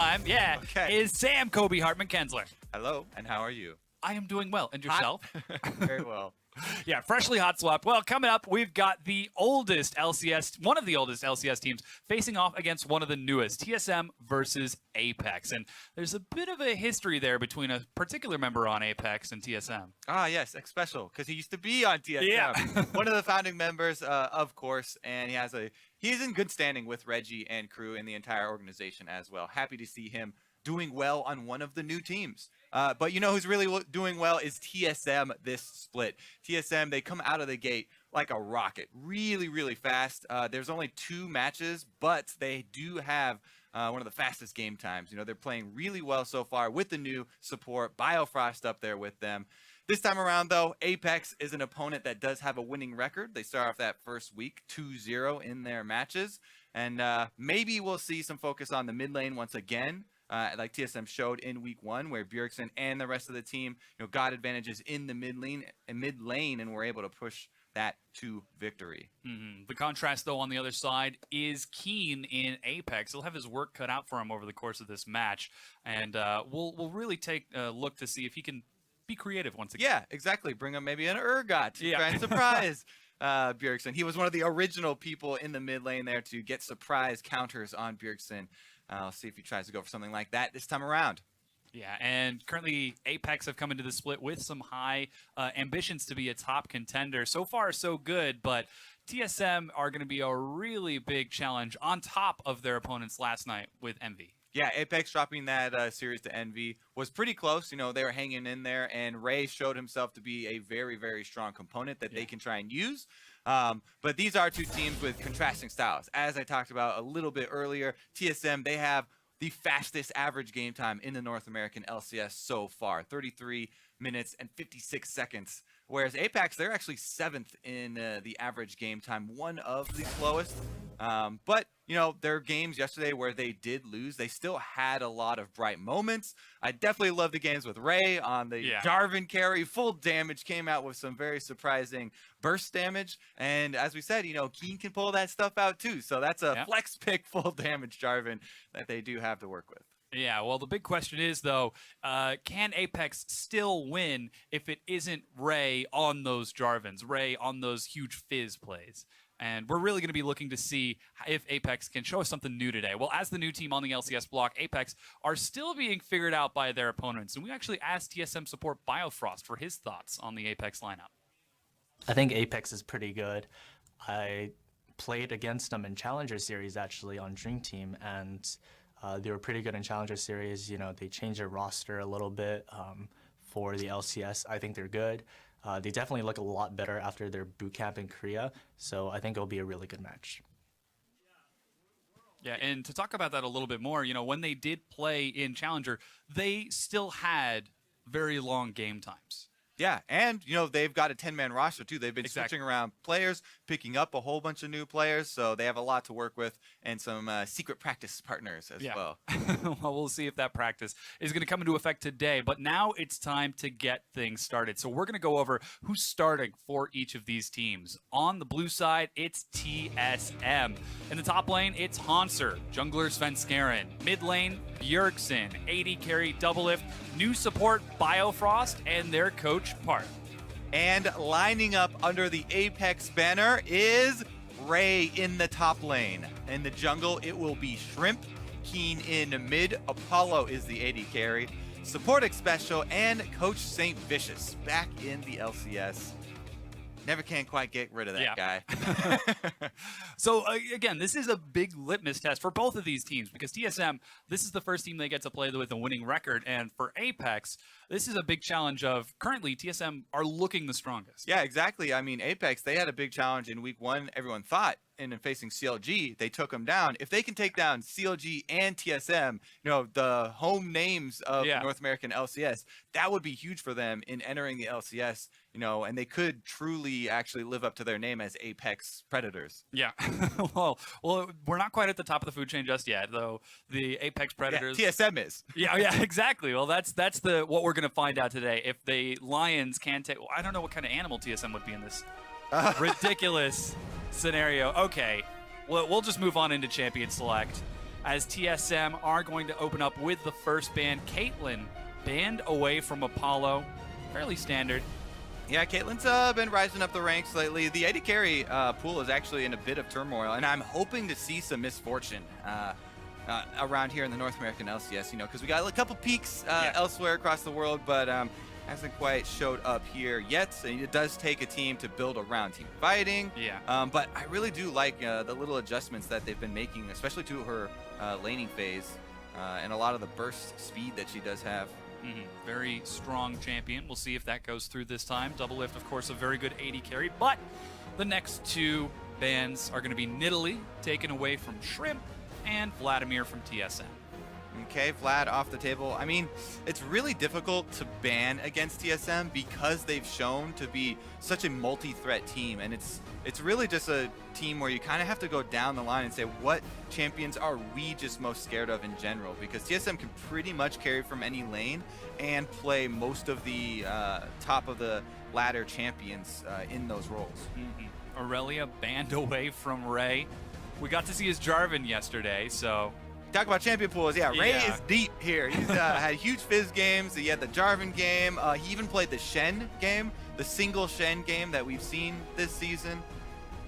Okay. Is Sam Kobe Hartman Kensler. Hello, and how are you? I am doing well. And yourself? Very well. Yeah, freshly hot swapped. Well, coming up, we've got the oldest LCS, one of the oldest LCS teams, facing off against one of the newest, TSM versus Apex. And there's a bit of a history there between a particular member on Apex and TSM. Ah, yes, X Special, because he used to be on TSM. Yeah. One of the founding members, of course, and he's in good standing with Reggie and crew and the entire organization as well. Happy to see him doing well on one of the new teams. But you know who's really doing well is TSM this split. TSM, they come out of the gate like a rocket, really, really fast. There's only 2 matches, but they do have one of the fastest game times. You know, they're playing really well so far with the new support, Biofrost up there with them. This time around, though, Apex is an opponent that does have a winning record. They start off that first week 2-0 in their matches. And maybe we'll see some focus on the mid lane once again. Like TSM showed in week 1, where Bjergsen and the rest of the team, got advantages in the mid lane and were able to push that to victory. The contrast, though, on the other side is Keen in Apex. He'll have his work cut out for him over the course of this match, and we'll really take a look to see if he can be creative once again. Yeah, exactly. Bring him maybe an Urgot to try and surprise Bjergsen. He was one of the original people in the mid lane there to get surprise counters on Bjergsen. I'll see if he tries to go for something like that this time around. Yeah, and currently Apex have come into the split with some high ambitions to be a top contender. So far, so good, but TSM are going to be a really big challenge on top of their opponents last night with Envy. Yeah, Apex dropping that series to Envy was pretty close. They were hanging in there, and Ray showed himself to be a very, very strong component that they can try and use. But these are 2 teams with contrasting styles. As I talked about a little bit earlier, TSM, they have the fastest average game time in the North American LCS so far, 33 minutes and 56 seconds. Whereas Apex, they're actually 7th in the average game time, one of the slowest. But, their games yesterday where they did lose, they still had a lot of bright moments. I definitely love the games with Ray on the Jarvan carry. Full damage, came out with some very surprising burst damage. And as we said, Keen can pull that stuff out too. So that's a flex pick full damage Jarvan that they do have to work with. Yeah, well, the big question is, though, can Apex still win if it isn't Ray on those Jarvans, Ray on those huge fizz plays? And we're really going to be looking to see if Apex can show us something new today. Well, as the new team on the LCS block, Apex are still being figured out by their opponents. And we actually asked TSM support Biofrost for his thoughts on the Apex lineup. I think Apex is pretty good. I played against them in Challenger Series, actually, on Dream Team, and they were pretty good in Challenger Series. They changed their roster a little bit for the LCS. I think they're good. They definitely look a lot better after their boot camp in Korea, so I think it'll be a really good match. Yeah, and to talk about that a little bit more, when they did play in Challenger, they still had very long game times. Yeah, and, they've got a 10-man roster, too. They've been switching around players, picking up a whole bunch of new players, so they have a lot to work with and some secret practice partners as well. Well, we'll see if that practice is going to come into effect today, but now it's time to get things started. So we're going to go over who's starting for each of these teams. On the blue side, it's TSM. In the top lane, it's Hanser, jungler Svenskeren. Mid lane, Bjergsen, AD carry Doublelift, new support Biofrost, and their coach Part. And lining up under the Apex banner is Ray in the top lane. In the jungle, it will be Shrimp. Keen in mid. Apollo is the AD carry. Support X Special and Coach St. Vicious back in the LCS. Never can quite get rid of that guy. So, again, this is a big litmus test for both of these teams because TSM, this is the first team they get to play with a winning record. And for Apex, this is a big challenge of currently TSM are looking the strongest. Yeah, exactly. I mean, Apex, they had a big challenge in week 1, everyone thought. And in facing CLG, they took them down. If they can take down CLG and TSM, the home names of the North American LCS, that would be huge for them in entering the LCS, and they could truly actually live up to their name as Apex Predators. Yeah. well, we're not quite at the top of the food chain just yet, though. The Apex Predators. Yeah, TSM is. Yeah, exactly. Well, that's what we're going to find out today. If the Lions can take, I don't know what kind of animal TSM would be in this ridiculous scenario. Okay, well, we'll just move on into Champion Select. as TSM are going to open up with the first ban. Caitlyn banned away from Apollo. Fairly standard. Yeah, Caitlin's been rising up the ranks lately. The AD carry pool is actually in a bit of turmoil, and I'm hoping to see some misfortune around here in the North American LCS, because we got a couple peaks elsewhere across the world, but hasn't quite showed up here yet. And it does take a team to build around team fighting. Yeah. But I really do like the little adjustments that they've been making, especially to her laning phase and a lot of the burst speed that she does have. Very strong champion. We'll see if that goes through this time. Doublelift, of course, a very good AD carry, but the next two bans are going to be Nidalee, taken away from Shrimp, and Vladimir from TSM. Okay, Vlad off the table. I mean, it's really difficult to ban against TSM because they've shown to be such a multi-threat team, and it's really just a team where you kind of have to go down the line and say, what champions are we just most scared of in general? Because TSM can pretty much carry from any lane and play most of the top of the ladder champions in those roles. Aurelia banned away from Ray. We got to see his Jarvan yesterday, so... Talk about champion pools. Yeah, Ray Yeah. is deep here. He's had huge Fizz games. He had the Jarvan game. He even played the Shen game, the single Shen game that we've seen this season.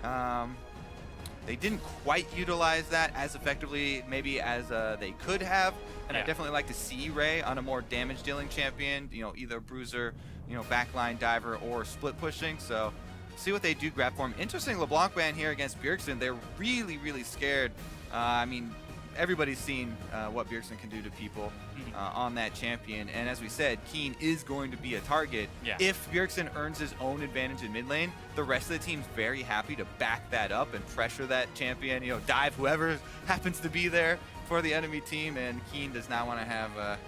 They didn't quite utilize that as effectively maybe as they could have. And I definitely like to see Ray on a more damage-dealing champion, either bruiser, backline diver, or split pushing. So see what they do grab for him. Interesting LeBlanc ban here against Bjergsen. They're really, really scared. I mean, everybody's seen what Bjergsen can do to people on that champion. And as we said, Keen is going to be a target. Yeah. If Bjergsen earns his own advantage in mid lane, the rest of the team's very happy to back that up and pressure that champion, dive whoever happens to be there for the enemy team. And Keen does not want to have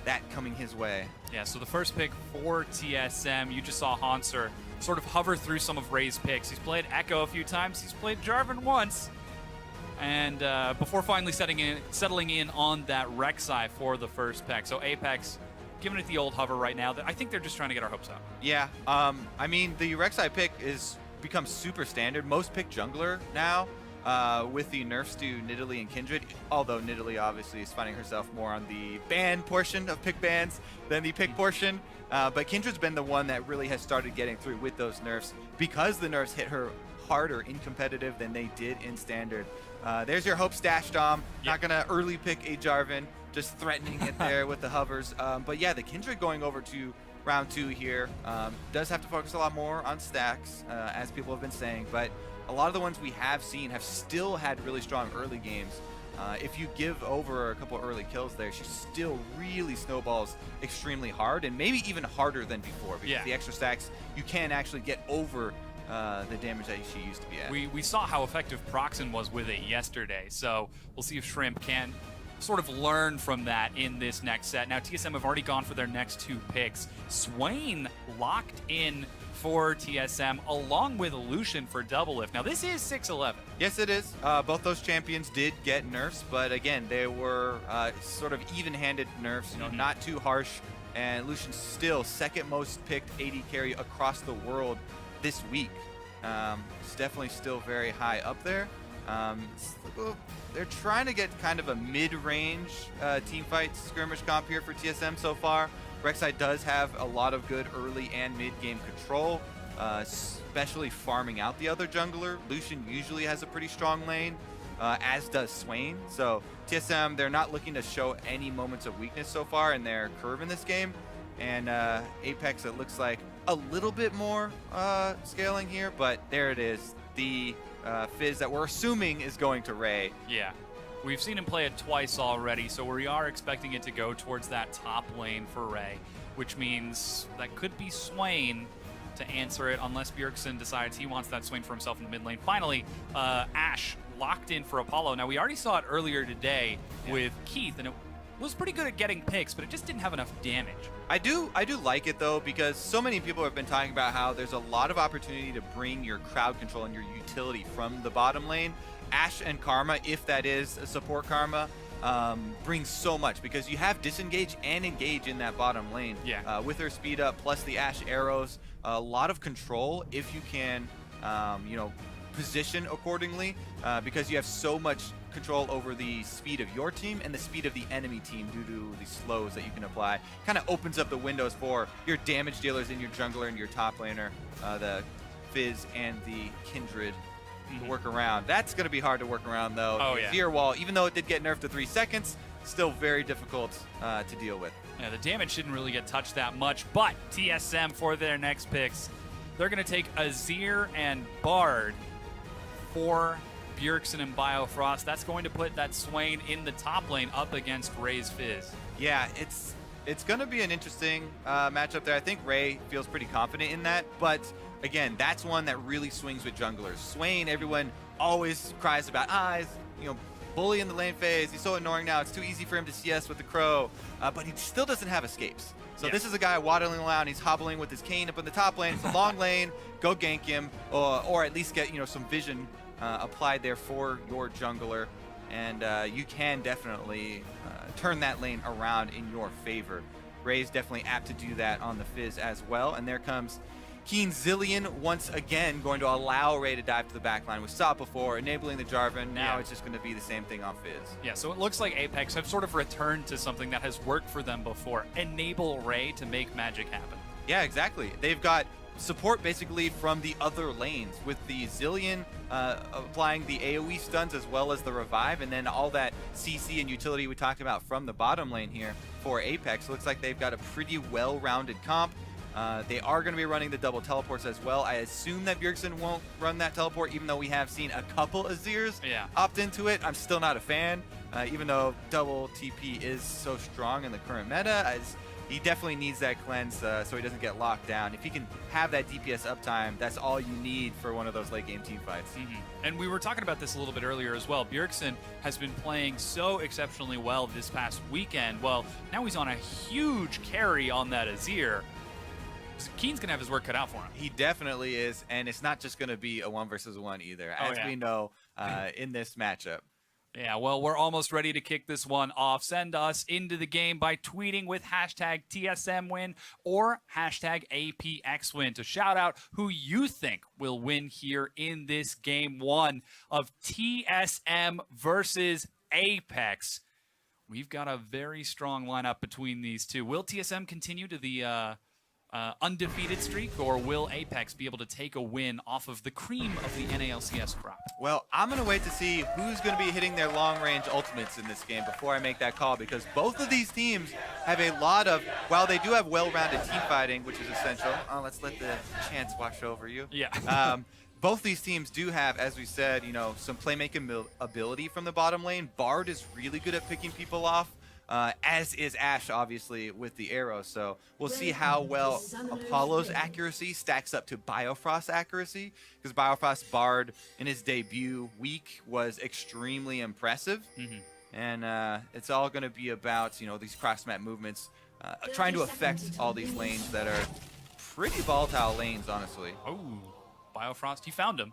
that coming his way. Yeah, so the first pick for TSM, you just saw Hanser sort of hover through some of Ray's picks. He's played Echo a few times. He's played Jarvan once. And before finally settling in on that Rek'Sai for the first pick. So Apex giving it the old hover right now. I think they're just trying to get our hopes up. Yeah, I mean, the Rek'Sai pick is become super standard. Most pick jungler now with the nerfs to Nidalee and Kindred, although Nidalee obviously is finding herself more on the ban portion of pick bans than the pick portion. But Kindred's been the one that really has started getting through with those nerfs because the nerfs hit her harder in competitive than they did in standard. There's your hope stash, Dom. Not going to early pick a Jarvan, just threatening it there with the hovers. But yeah, the Kindred going over to round 2 here does have to focus a lot more on stacks, as people have been saying. But a lot of the ones we have seen have still had really strong early games. If you give over a couple early kills there, she still really snowballs extremely hard, and maybe even harder than before, because the extra stacks, you can actually get over the damage that she used to be at. We saw how effective Proxen was with it yesterday, so we'll see if Shrimp can sort of learn from that in this next set. Now, TSM have already gone for their next 2 picks. Swain locked in for TSM, along with Lucian for Doublelift. Now, this is 6-11. Yes, it is. Both those champions did get nerfs, but again, they were sort of even-handed nerfs, not too harsh. And Lucian's still second most picked AD carry across the world this week. It's definitely still very high up there. They're trying to get kind of a mid-range teamfight skirmish comp here for TSM so far. Rek'Sai does have a lot of good early and mid-game control, especially farming out the other jungler. Lucian usually has a pretty strong lane, as does Swain. So TSM, they're not looking to show any moments of weakness so far in their curve in this game. And Apex, it looks like a little bit more scaling here, but there it is. The Fizz that we're assuming is going to Ray. Yeah. We've seen him play it twice already, so we are expecting it to go towards that top lane for Ray, which means that could be Swain to answer it, unless Bjergsen decides he wants that Swain for himself in the mid lane. Finally, Ashe locked in for Apollo. Now, we already saw it earlier today with Keith, and it was pretty good at getting picks, but it just didn't have enough damage. I do like it, though, because so many people have been talking about how there's a lot of opportunity to bring your crowd control and your utility from the bottom lane. Ashe and Karma, if that is a support Karma, brings so much, because you have disengage and engage in that bottom lane. With her speed up plus the Ashe arrows, a lot of control if you can position accordingly because you have so much control over the speed of your team and the speed of the enemy team due to the slows that you can apply. Kind of opens up the windows for your damage dealers in your jungler and your top laner, the Fizz and the Kindred to work around. That's going to be hard to work around though. Oh, The yeah. Azir wall, even though it did get nerfed to 3 seconds, still very difficult to deal with. Yeah, the damage shouldn't really get touched that much, but TSM for their next picks, they're going to take Azir and Bard for Bjergsen and Biofrost. That's going to put that Swain in the top lane up against Ray's Fizz. Yeah, it's going to be an interesting matchup there. I think Ray feels pretty confident in that, but again, that's one that really swings with junglers. Swain, everyone always cries about, he's, bully in the lane phase. He's so annoying now. It's too easy for him to CS with the Crow, but he still doesn't have escapes. So Yeah. this is a guy waddling around. He's hobbling with his cane up in the top lane. It's a long lane. Go gank him, or at least get some vision applied there for your jungler, and you can definitely turn that lane around in your favor. Ray's definitely apt to do that on the Fizz as well, and there comes Keen Zillion once again going to allow Ray to dive to the backline. We saw it before, enabling the Jarvan. Now it's just going to be the same thing on Fizz. Yeah, so it looks like Apex have sort of returned to something that has worked for them before. Enable Ray to make magic happen. Yeah, exactly. They've got support basically from the other lanes with the Zillion applying the AoE stuns as well as the revive, and then all that CC and utility we talked about from the bottom lane here for Apex. Looks like they've got a pretty well-rounded comp. They are going to be running the double teleports as well. I assume that Bjergsen won't run that teleport, even though we have seen a couple Azirs opt into it. I'm still not a fan, even though double TP is so strong in the current meta. He definitely needs that cleanse so he doesn't get locked down. If he can have that DPS uptime, that's all you need for one of those late game team fights. And we were talking about this a little bit earlier as well. Bjergsen has been playing so exceptionally well this past weekend. Well, now he's on a huge carry on that Azir. Keen's going to have his work cut out for him. He definitely is, and it's not just going to be a 1 versus 1 either, as we know in this matchup. Yeah, well, we're almost ready to kick this one off. Send us into the game by tweeting with hashtag TSMWin or hashtag APXWin to shout out who you think will win here in this game 1 of TSM versus Apex. We've got a very strong lineup between these two. Will TSM continue to the undefeated streak, or will Apex be able to take a win off of the cream of the NALCS crop? Well, I'm going to wait to see who's going to be hitting their long-range ultimates in this game before I make that call, because both of these teams have a lot of, while they do have well-rounded team fighting, which is essential. Let's let the chance wash over you. Yeah. Both these teams do have, as we said, some playmaking ability from the bottom lane. Bard is really good at picking people off. As is Ashe, obviously, with the arrow. So we'll see how well Apollo's accuracy stacks up to Biofrost's accuracy, because Biofrost's Bard in his debut week was extremely impressive. And it's all going to be about, these cross-map movements, trying to affect all these lanes that are pretty volatile lanes, honestly. Oh, Biofrost, he found him.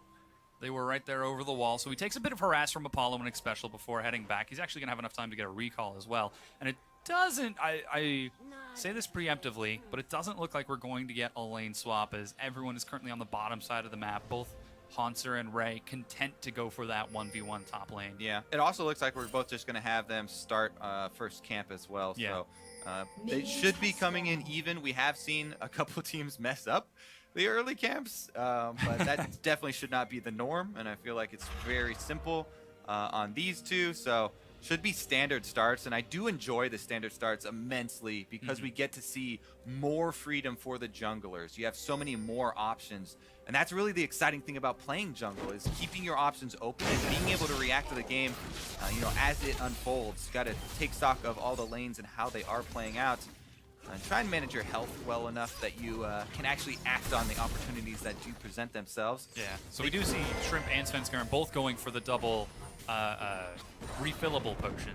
They were right there over the wall. So he takes a bit of harass from Apollo and Special before heading back. He's actually going to have enough time to get a recall as well. And it doesn't, I say this preemptively, but it doesn't look like we're going to get a lane swap, as everyone is currently on the bottom side of the map. Both Hanser and Ray content to go for that 1v1 top lane. Yeah, it also looks like we're both just going to have them start first camp as well. Yeah. So they should be coming in even. We have seen a couple teams mess up the early camps, but that definitely should not be the norm, and I feel like it's very simple on these two, so should be standard starts. And I do enjoy the standard starts immensely because we get to see more freedom for the junglers. You have so many more options, and that's really the exciting thing about playing jungle, is keeping your options open and being able to react to the game as it unfolds. You got to take stock of all the lanes and how they are playing out. And try and manage your health well enough that you can actually act on the opportunities that do present themselves. Yeah, so we do see Shrimp and Svenskaren both going for the double refillable potion.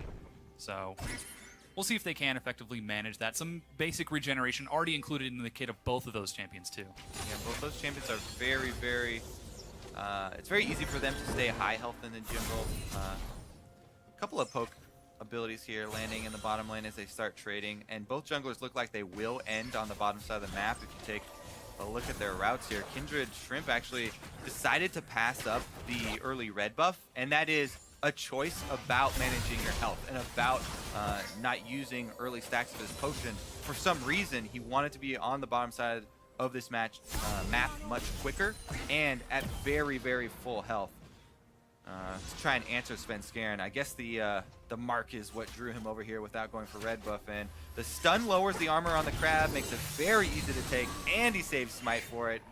So we'll see if they can effectively manage that. Some basic regeneration already included in the kit of both of those champions too. Yeah, both those champions are very, very... it's very easy for them to stay high health in the jungle. A couple of poke abilities here landing in the bottom lane as they start trading, and both junglers look like they will end on the bottom side of the map. If you take a look at their routes here. Kindred Shrimp actually decided to pass up the early red buff, and that is a choice about managing your health and about not using early stacks of his potion. For some reason, he wanted to be on the bottom side of this map much quicker and at very, very full health to try and answer Svenskeren. I guess the mark is what drew him over here without going for red buff, and the stun lowers the armor on the crab, makes it very easy to take, and he saves smite for it.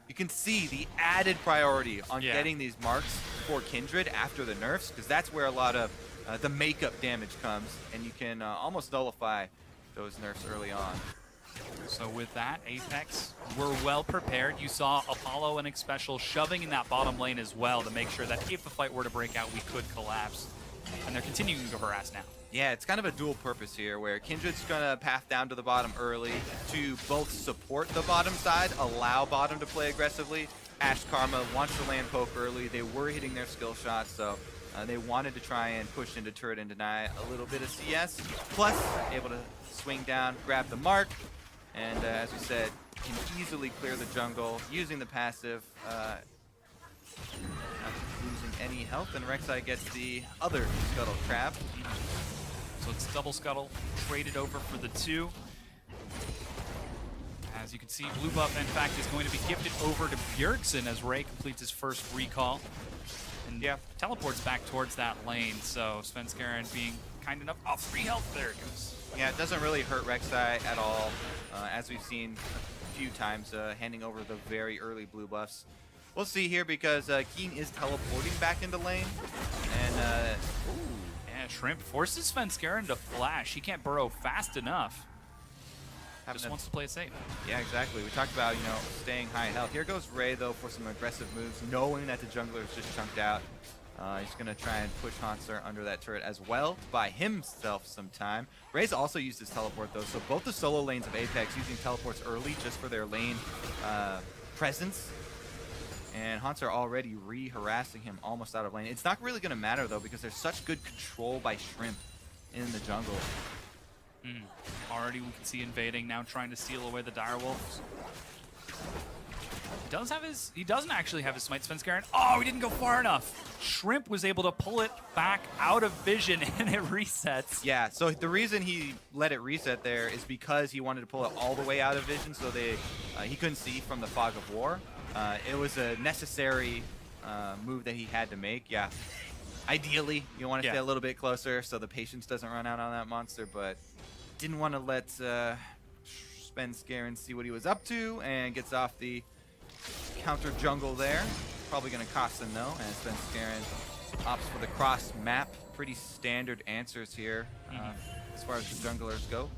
You can see the added priority on getting these marks for Kindred after the nerfs, because that's where a lot of the makeup damage comes, and you can almost nullify those nerfs early on. So with that, Apex were well prepared. You saw Apollo and Xpecial shoving in that bottom lane as well to make sure that if the fight were to break out, we could collapse. And they're continuing to harass now. Yeah, it's kind of a dual purpose here, where Kindred's gonna path down to the bottom early to both support the bottom side, allow bottom to play aggressively. Ash Karma wants to land poke early. They were hitting their skill shots, so they wanted to try and push into turret and deny a little bit of CS. Plus, able to swing down, grab the mark, and as we said, can easily clear the jungle using the passive. Not losing any health, and Rek'Sai gets the other Scuttle Crab. So it's double Scuttle traded over for the 2. As you can see, blue buff, in fact, is going to be gifted over to Bjergsen as Ray completes his first recall. And teleports back towards that lane, so Svenskeren being kind enough. Oh, 3 health, there it goes. Yeah, it doesn't really hurt Rek'Sai at all, as we've seen a few times, handing over the very early blue buffs. We'll see here, because Keen is teleporting back into lane, and yeah, Shrimp forces Svenskeren to flash. He can't burrow fast enough. Just wants to play it safe. Yeah, exactly. We talked about, you know, staying high in health. Here goes Ray, though, for some aggressive moves, knowing that the jungler is just chunked out. He's going to try and push Hansler under that turret as well to buy himself some time. Ray's also used his teleport, though, so both the solo lanes of Apex using teleports early just for their lane presence. And Hansler already re-harassing him almost out of lane. It's not really going to matter, though, because there's such good control by Shrimp in the jungle. Already we can see invading, now trying to steal away the direwolves. He doesn't actually have his smite, Svenskeren. Oh, he didn't go far enough. Shrimp was able to pull it back out of vision and it resets. Yeah, so the reason he let it reset there is because he wanted to pull it all the way out of vision, so he couldn't see from the fog of war. It was a necessary move that he had to make. Yeah, ideally you want to stay a little bit closer so the patience doesn't run out on that monster, but didn't want to let Svenskeren see what he was up to, and gets off the counter jungle there. Probably going to cost him though, and Svenskeren opts for the cross map. Pretty standard answers here as far as the junglers go.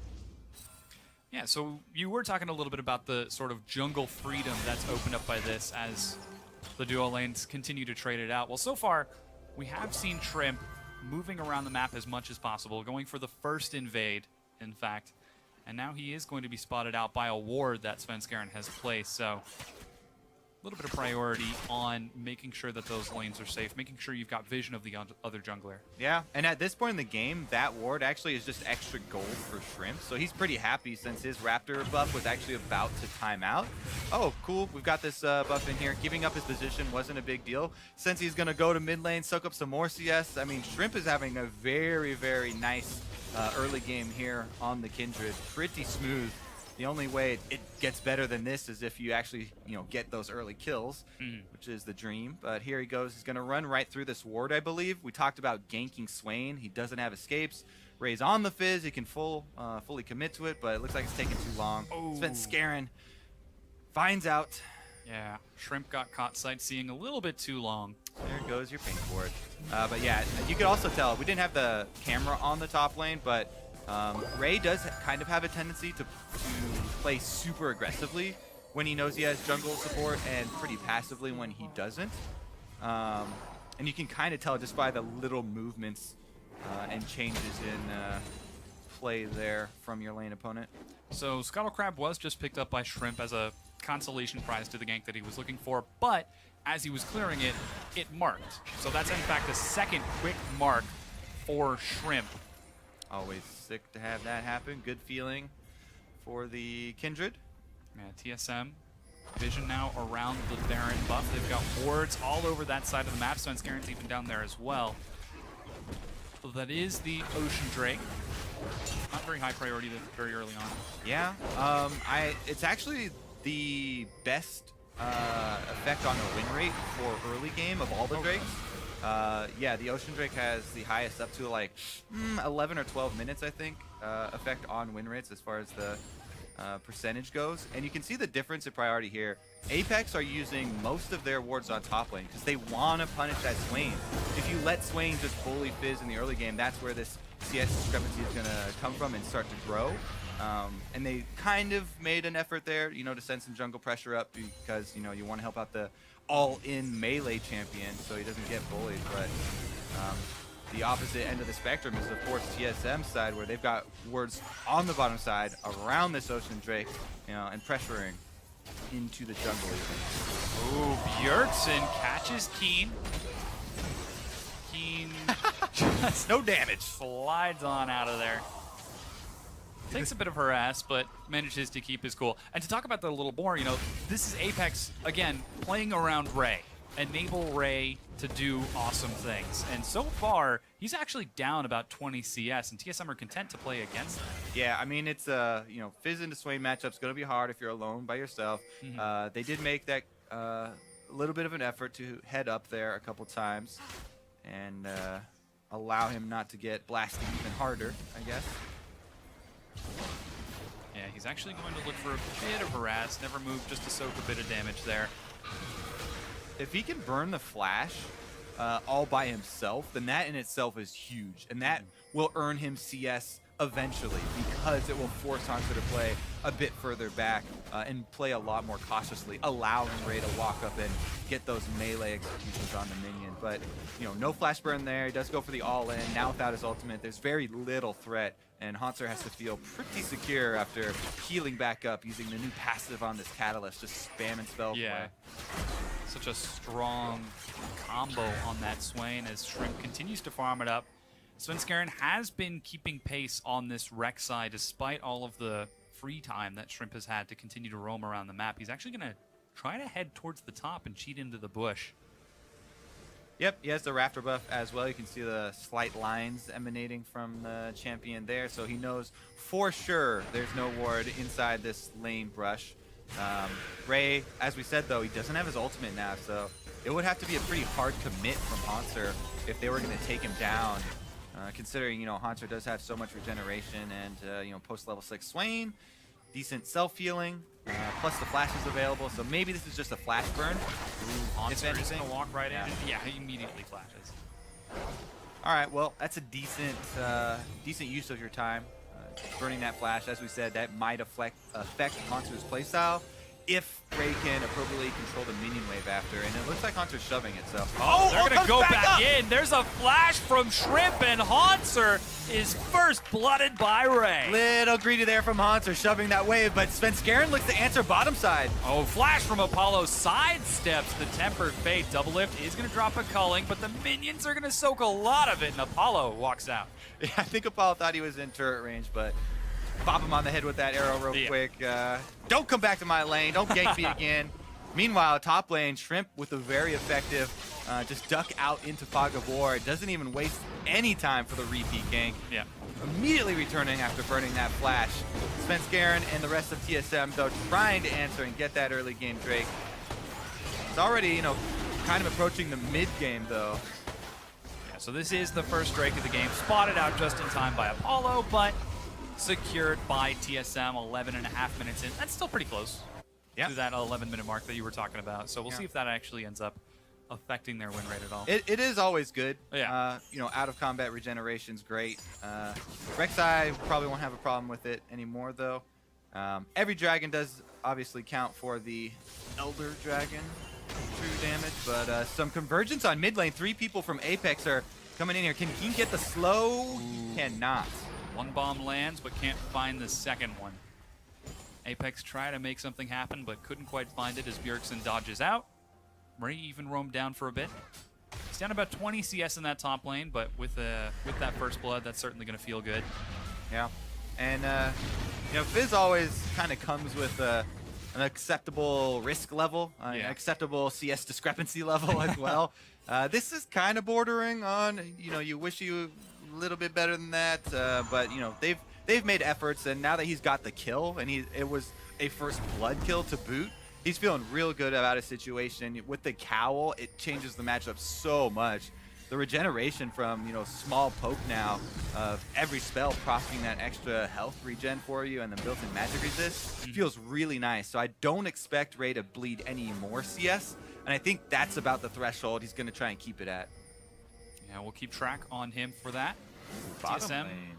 Yeah, so you were talking a little bit about the sort of jungle freedom that's opened up by this as the duo lanes continue to trade it out. Well, so far, we have seen Shrimp moving around the map as much as possible, going for the first invade, in fact. And now he is going to be spotted out by a ward that Svenskeren has placed, so a little bit of priority on making sure that those lanes are safe, making sure you've got vision of the other jungler. Yeah, and at this point in the game, that ward actually is just extra gold for Shrimp, so he's pretty happy since his Raptor buff was actually about to time out. Oh, cool, we've got this buff in here. Giving up his position wasn't a big deal. Since he's going to go to mid lane, soak up some more CS, I mean, Shrimp is having a very, very nice early game here on the Kindred. Pretty smooth. The only way it gets better than this is if you actually, you know, get those early kills, which is the dream. But here he goes. He's going to run right through this ward, I believe. We talked about ganking Swain. He doesn't have escapes. Ray's on the Fizz. He can fully commit to it, but it looks like it's taking too long. Svenskeren finds out. Yeah, Shrimp got caught sightseeing a little bit too long. There goes your ping ward. But yeah, you could also tell, we didn't have the camera on the top lane, but Ray does kind of have a tendency to play super aggressively when he knows he has jungle support, and pretty passively when he doesn't. And you can kind of tell just by the little movements and changes in play there from your lane opponent. So Scuttle Crab was just picked up by Shrimp as a consolation prize to the gank that he was looking for, but as he was clearing it, it marked. So that's in fact the second quick mark for Shrimp. Always sick to have that happen. Good feeling for the Kindred. Yeah, TSM Vision now around the Baron buff. They've got wards all over that side of the map. Svenskaren's even down there as well. So that is the Ocean Drake. Not very high priority very early on. Yeah, it's actually the best effect on the win rate for early game of all the Drakes. Yeah, the Ocean Drake has the highest up to like 11 or 12 minutes, I think, effect on win rates as far as the percentage goes. And you can see the difference in priority here. Apex are using most of their wards on top lane because they want to punish that Swain. If you let Swain just bully Fizz in the early game, that's where this CS discrepancy is going to come from and start to grow. And they kind of made an effort there, to send some jungle pressure up because, you want to help out the all-in melee champion so he doesn't get bullied. But the opposite end of the spectrum is, of course, TSM's side, where they've got wards on the bottom side around this Ocean Drake, and pressuring into the jungle even. Ooh, Bjergsen catches Keen. Keen just No damage. slides on out of there. Takes a bit of harass, but manages to keep his cool. And to talk about that a little more, this is Apex, again, playing around Ray. Enable Ray to do awesome things. And so far, he's actually down about 20 CS, and TSM are content to play against him. Yeah, I mean, it's, Fizz into Swain matchup's going to be hard if you're alone by yourself. They did make that little bit of an effort to head up there a couple times and allow him not to get blasted even harder, I guess. Yeah, he's actually going to look for a bit of harass, never move just to soak a bit of damage there. If he can burn the flash all by himself, then that in itself is huge. And that will earn him CS eventually because it will force Hanzo to play a bit further back and play a lot more cautiously, allowing Ray to walk up and get those melee executions on the minion. But, no flash burn there. He does go for the all-in. Now without his ultimate, there's very little threat. And Hanzo has to feel pretty secure after healing back up using the new passive on this Catalyst, just spamming spell play. Such a strong combo on that Swain as Shrimp continues to farm it up. Svenskeren has been keeping pace on this Rek'Sai despite all of the free time that Shrimp has had to continue to roam around the map. He's actually going to try to head towards the top and cheat into the bush. Yep, he has the Rafter buff as well. You can see the slight lines emanating from the champion there, so he knows for sure there's no ward inside this lane brush. Ray, as we said though, he doesn't have his ultimate now, so it would have to be a pretty hard commit from Hanzo if they were going to take him down, considering, Hanzo does have so much regeneration and, post level 6 Swain, decent self-healing, plus the flash is available, so maybe this is just a flash burn. Hanzo is going to walk right in. Yeah, he immediately flashes. All right, well, that's a decent use of your time. Burning that flash, as we said, that might affect Hanzo's playstyle if Ray can appropriately control the minion wave after. And it looks like Hanzo's shoving it, so... They're going to go back in. There's a flash from Shrimp, and Hanzo is first blooded by Ray. Little greedy there from Hanzo, shoving that wave, but Svenskeren looks to answer bottom side. Oh, flash from Apollo sidesteps the Tempered Fate. Double lift is going to drop a culling, but the minions are going to soak a lot of it, and Apollo walks out. Yeah, I think Apollo thought he was in turret range, but pop him on the head with that arrow real quick. Don't come back to my lane. Don't gank me again. Meanwhile, top lane, Shrimp with a very effective just duck out into Fog of War. It doesn't even waste any time for the repeat gank. Yeah. Immediately returning after burning that flash. Svenskeren and the rest of TSM, though, trying to answer and get that early game Drake. It's already, kind of approaching the mid game, though. Yeah, so this is the first Drake of the game. Spotted out just in time by Apollo, but secured by TSM 11.5 minutes in. That's still pretty close to that 11-minute mark that you were talking about. So we'll see if that actually ends up affecting their win rate at all. It is always good. Yeah. Out of combat regeneration's great. Rek'Sai probably won't have a problem with it anymore, though. Every dragon does obviously count for the Elder Dragon true damage, but some convergence on mid lane. 3 people from Apex are coming in here. Can Keen get the slow? He cannot. One bomb lands, but can't find the second one. Apex try to make something happen, but couldn't quite find it as Bjergsen dodges out. Ray even roamed down for a bit. He's down about 20 CS in that top lane, but with that first blood, that's certainly going to feel good. Yeah. And, Fizz always kind of comes with an acceptable risk level, an acceptable CS discrepancy level as well. This is kind of bordering on, you wish you a little bit better than that, but they've made efforts, and now that he's got the kill, and it was a first blood kill to boot, he's feeling real good about his situation. With the cowl, it changes the matchup so much. The regeneration from, small poke now of every spell proccing that extra health regen for you and then built-in magic resist feels really nice. So I don't expect Ray to bleed any more CS, and I think that's about the threshold he's going to try and keep it at. Yeah, we'll keep track on him for that. Bottom TSM lane.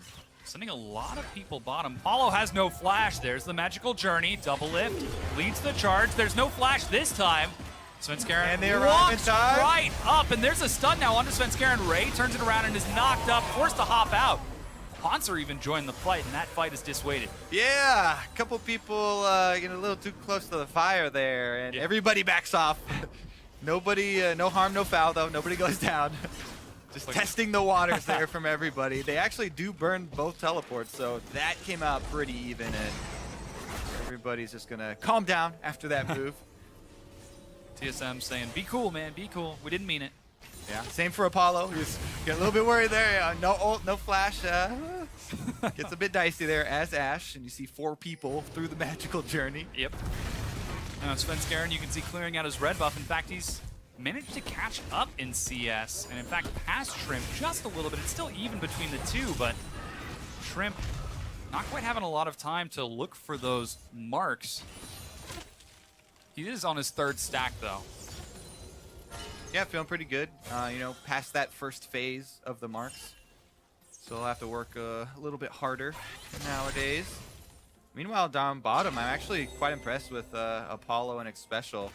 sending a lot of people bottom. Paulo has no flash. There's the magical journey. Double lift. Leads the charge. There's no flash this time. Svenskeren And they arrive in walks time. right up, and there's a stun now onto Svenskeren. Ray turns it around and is knocked up, forced to hop out. Hanser even joined the fight, and that fight is dissuaded. Yeah, a couple people getting a little too close to the fire there, and everybody backs off. Nobody, no harm, no foul, though. Nobody goes down. Just testing the waters there from everybody. They actually do burn both teleports, so that came out pretty even, and everybody's just going to calm down after that move. TSM saying, be cool, man, be cool. We didn't mean it. Yeah, same for Apollo. He's getting a little bit worried there. No ult, no flash. Gets a bit dicey there as Ashe, and you see 4 people through the magical journey. Yep. Svenskeren, you can see clearing out his red buff. In fact, he's managed to catch up in CS, and in fact, past Shrimp just a little bit. It's still even between the two, but Shrimp not quite having a lot of time to look for those marks. He is on his 3rd stack, though. Yeah, feeling pretty good. Past that first phase of the marks. So he'll have to work a little bit harder nowadays. Meanwhile, down bottom, I'm actually quite impressed with Apollo and Xpecial.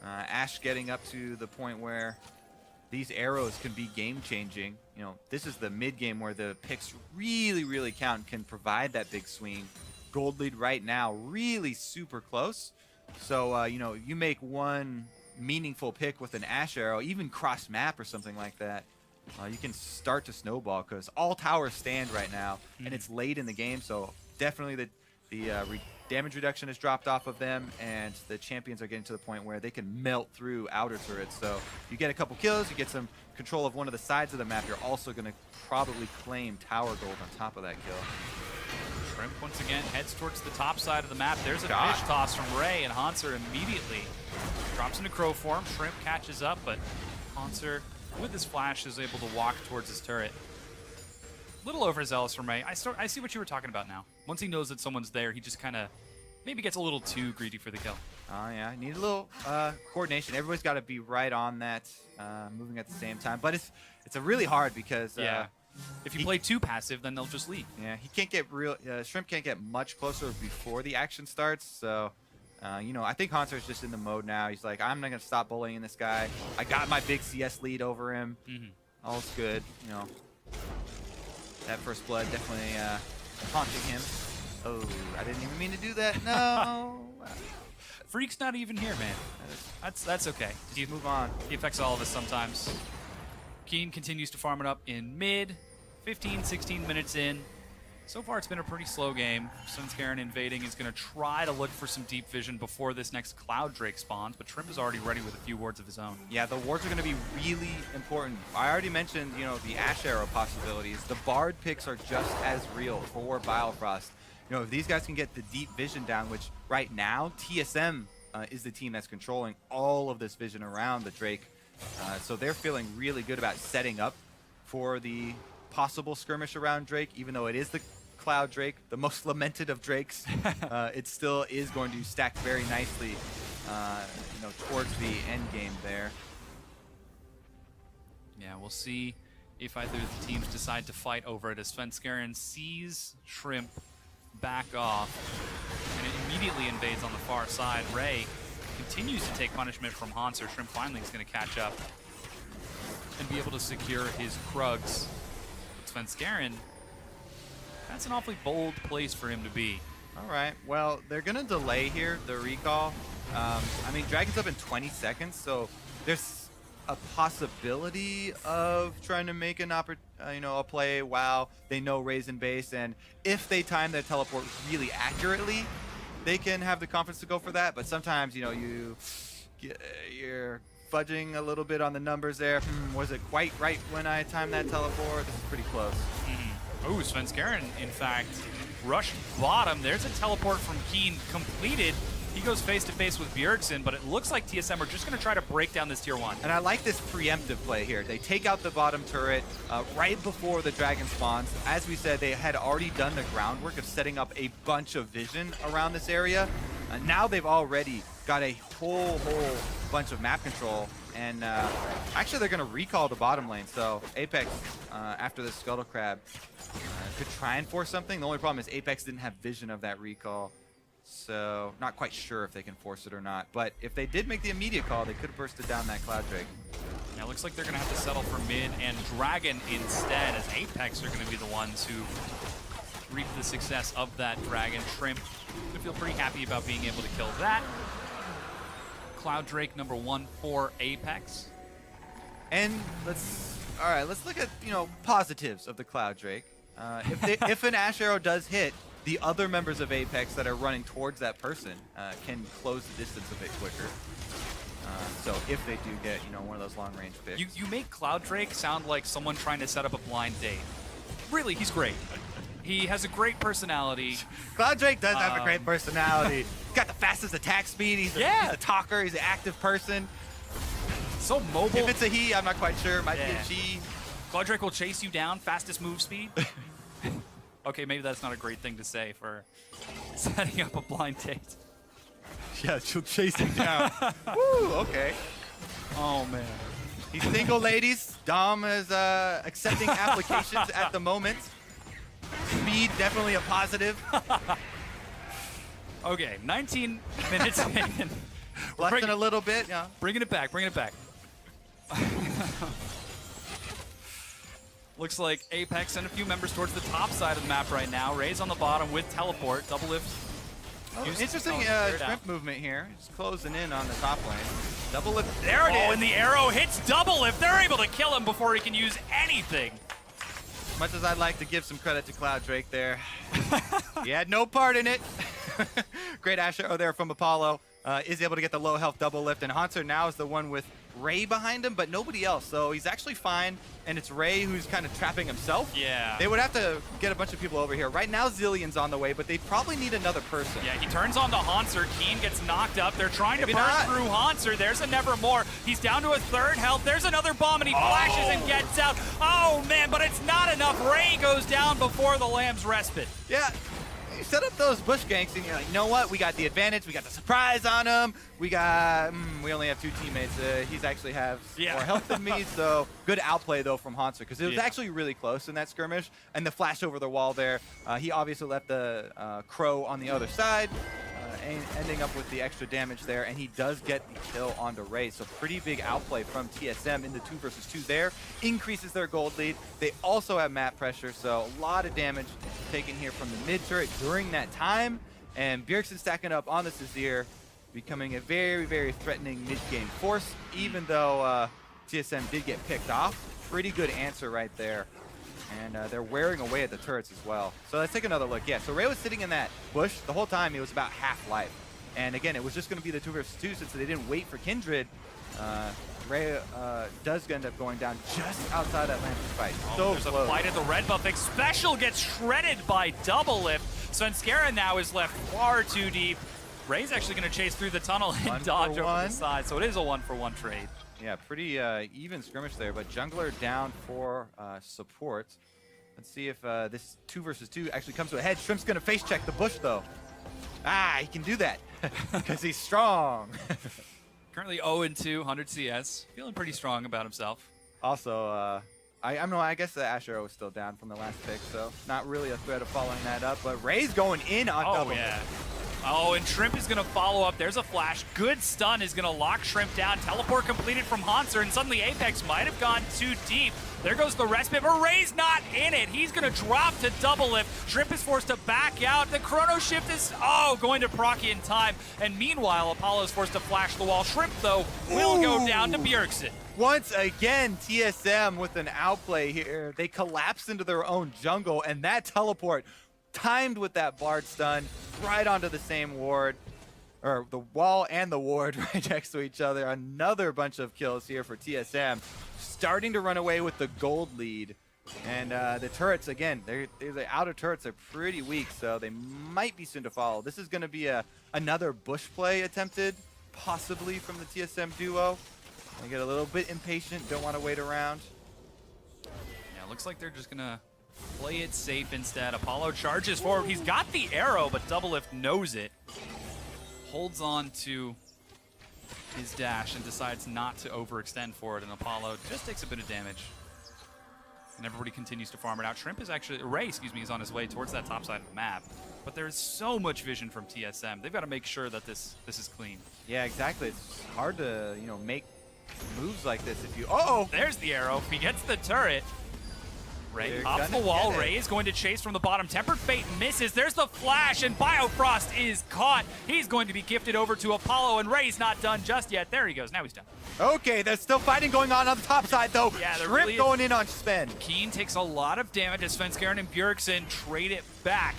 Ashe getting up to the point where these arrows can be game-changing. This is the mid-game where the picks really, really count, can provide that big swing. Gold lead right now, really super close. So, you make one meaningful pick with an Ashe arrow, even cross map or something like that, you can start to snowball because all towers stand right now, and it's late in the game, so definitely the damage reduction has dropped off of them, and the champions are getting to the point where they can melt through outer turrets. So you get a couple kills, you get some control of one of the sides of the map, you're also going to probably claim tower gold on top of that kill. Shrimp once again heads towards the top side of the map. There's a fish toss from Ray, and Hanser immediately drops into crow form. Shrimp catches up, but Hanser, with his flash, is able to walk towards his turret. A little overzealous from Ray. I see what you were talking about now. Once he knows that someone's there, he just kind of maybe gets a little too greedy for the kill. Oh, yeah. Need a little coordination. Everybody's got to be right on that, moving at the same time. But it's a really hard because... if you play too passive, then they'll just leave. Yeah, he can't get Shrimp can't get much closer before the action starts. So, I think Hanser's just in the mode now. He's like, I'm not going to stop bullying this guy. I got my big CS lead over him. All's good. That first blood definitely haunting him. Oh, I didn't even mean to do that. No. Freak's not even here, man. That's okay. Just move on. He affects all of us sometimes. Keen continues to farm it up in mid. 15, 16 minutes in. So far, it's been a pretty slow game. Svenskeren invading is going to try to look for some deep vision before this next Cloud Drake spawns, but Shrimp is already ready with a few wards of his own. Yeah, the wards are going to be really important. I already mentioned, the Ashe arrow possibilities. The Bard picks are just as real for Biofrost. If these guys can get the deep vision down, which right now, TSM is the team that's controlling all of this vision around the Drake. So they're feeling really good about setting up for the possible skirmish around Drake, even though it is the Cloud Drake, the most lamented of Drakes. It still is going to stack very nicely, towards the end game there. Yeah, we'll see if either of the teams decide to fight over it as Svenskeren sees Shrimp back off and it immediately invades on the far side. Ray continues to take punishment from Hanser. Shrimp finally is going to catch up and be able to secure his Krugs. But Svenskeren, that's an awfully bold place for him to be. All right. Well, they're going to delay here, the recall. Dragon's up in 20 seconds, so there's a possibility of trying to make an a play while they know Ray's in base, and if they time their teleport really accurately, they can have the confidence to go for that, but sometimes, you know, you're fudging a little bit on the numbers there. Was it quite right when I timed that teleport? This is pretty close. Oh, Svenskeren, in fact, rush bottom. There's a teleport from Keen completed. He goes face-to-face with Bjergsen, but it looks like TSM are just going to try to break down this tier 1. And I like this preemptive play here. They take out the bottom turret right before the dragon spawns. As we said, they had already done the groundwork of setting up a bunch of vision around this area. Now they've already got a whole bunch of map control. And actually, they're going to recall the bottom lane. So Apex, after this Scuttle Crab, could try and force something. The only problem is Apex didn't have vision of that recall. So not quite sure if they can force it or not. But if they did make the immediate call, they could have bursted down that Cloud Drake. Now it looks like they're going to have to settle for mid and Dragon instead, as Apex are going to be the ones who reap the success of that Dragon. Shrimp going to feel pretty happy about being able to kill that. Cloud Drake number 1 for Apex. And let's look at, you know, positives of the Cloud Drake. If an Ash Arrow does hit, the other members of Apex that are running towards that person can close the distance a bit quicker. So if they do get, you know, one of those long-range picks. You make Cloud Drake sound like someone trying to set up a blind date. Really, he's great. He has a great personality. Cloud Drake does have a great personality. He's got the fastest attack speed. He's a talker. He's an active person. So mobile. If it's a he, I'm not quite sure. Might be a she. Cloud Drake will chase you down, fastest move speed. Okay, maybe that's not a great thing to say for setting up a blind date. Yeah, she'll chase him down. Woo, okay. Oh, man. He's single, ladies. Dom is accepting applications at the moment. Speed, definitely a positive. Okay, 19 minutes in. Less than a little bit, yeah. Bringing it back, bringing it back. Looks like Apex sent a few members towards the top side of the map right now. Ray's on the bottom with teleport, double lift. Interesting shrimp movement here. Just closing in on the top lane. Double lift. There it is. And the arrow hits double lift. They're able to kill him before he can use anything. Much as I'd like to give some credit to Cloud Drake there, he had no part in it. Great Ash Arrow there from Apollo. Is able to get the low health double lift, and Haunter now is the one with Ray behind him, but nobody else. So he's actually fine, and it's Ray who's kind of trapping himself. Yeah. They would have to get a bunch of people over here. Right now, Zillion's on the way, but they probably need another person. Yeah, he turns on to Haunter. Keen gets knocked up. They're trying to burn through Haunter. There's a Nevermore. He's down to a third health. There's another bomb, and he flashes and gets out. Oh, man, but it's not enough. Ray goes down before the Lamb's respite. Yeah. You set up those bush ganks, and you're like, you know what? We got the advantage. We got the surprise on him. We only have 2 teammates. He's actually has more health than me, so good outplay, though, from Haunter, because it was actually really close in that skirmish. And the flash over the wall there, he obviously left the Crow on the other side, ending up with the extra damage there, and he does get the kill onto Ray. So pretty big outplay from TSM in the 2 versus 2 there. Increases their gold lead. They also have map pressure, so a lot of damage taken here from the mid turret during that time. And Bjergsen stacking up on the Sazir, becoming a very, very threatening mid-game force, even though TSM did get picked off. Pretty good answer right there. And they're wearing away at the turrets as well. So let's take another look. Yeah, so Ray was sitting in that bush the whole time. He was about half life. And again, it was just going to be the 2 versus 2 since they didn't wait for Kindred. Ray does end up going down just outside that Lantern fight. So there's close. a fight at the red buff. Special gets shredded by double lift. Svenskeren now is left far too deep. Ray's actually going to chase through the tunnel and dodge over the side. So it is a 1-for-1 trade. Yeah, pretty even skirmish there, but jungler down for support. Let's see if this 2 versus 2 actually comes to a head. Shrimp's gonna face check the bush though. He can do that because he's strong. Currently 0-2, 100 CS. Feeling pretty strong about himself. Also, I guess the Ash Arrow was still down from the last pick, so not really a threat of following that up. But Ray's going in on double. Yeah. Oh, and Shrimp is going to follow up. There's a flash. Good stun is going to lock Shrimp down. Teleport completed from Haunter, and suddenly Apex might have gone too deep. There goes the respite, but Ray's not in it. He's going to drop to double lift. Shrimp is forced to back out. The chrono shift is, going to proc in time. And meanwhile, Apollo is forced to flash the wall. Shrimp, though, will go down to Bjergsen. Once again, TSM with an outplay here. They collapse into their own jungle, and that teleport timed with that Bard stun right onto the same ward, or the wall and the ward right next to each other. Another bunch of kills here for TSM, starting to run away with the gold lead. And the turrets, again, the outer turrets are pretty weak, so they might be soon to follow. This is going to be another bush play attempted, possibly from the TSM duo. They get a little bit impatient, don't want to wait around. Yeah, looks like they're just going to play it safe instead. Apollo charges forward. He's got the arrow, but Doublelift knows it. Holds on to his dash and decides not to overextend for it, and Apollo just takes a bit of damage. And everybody continues to farm it out. Shrimp is actually, Ray, excuse me, is on his way towards that top side of the map. But there's so much vision from TSM. They've got to make sure that this is clean. Yeah, exactly. It's hard to, make moves like this if you... There's the arrow. He gets the turret. Ray They're off the gonna wall. get it. Ray is going to chase from the bottom. Tempered Fate misses. There's the flash, and Biofrost is caught. He's going to be gifted over to Apollo, and Ray's not done just yet. There he goes. Now he's done. Okay, there's still fighting going on the top side, though. Yeah, there Shrimp really is. going in on Sven. Keen takes a lot of damage as Svenskeren and Bjergsen trade it back.